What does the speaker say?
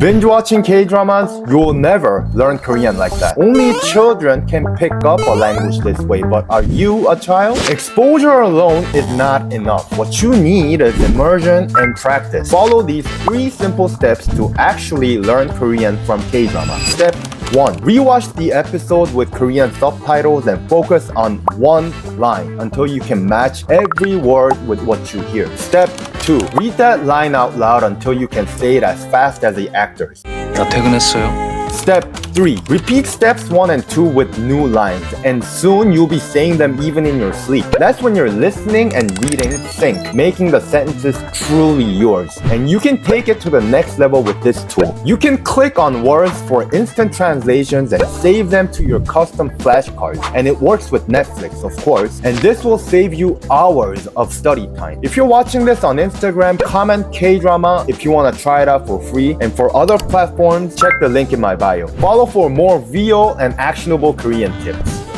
Binge-watching K-dramas, you'll never learn Korean like that. Only children can pick up a language this way, but are you a child? Exposure alone is not enough. What you need is immersion and practice. Follow these 3 simple steps to actually learn Korean from K-drama. Step 1. Rewatch the episode with Korean subtitles and focus on one line until you can match every word with what you hear. Step 2. Read that line out loud until you can say it as fast as the actors. 나 퇴근했어요. Step 3. Repeat steps 1 and 2 with new lines, and soon you'll be saying them even in your sleep. That's when you're listening and reading sync, making the sentences truly yours. And you can take it to the next level with this tool. You can click on words for instant translations and save them to your custom flashcards. And it works with Netflix, of course, and this will save you hours of study time. If you're watching this on Instagram, comment K-drama if you want to try it out for free. And for other platforms, check the link in my bio. Follow for more real and actionable Korean tips.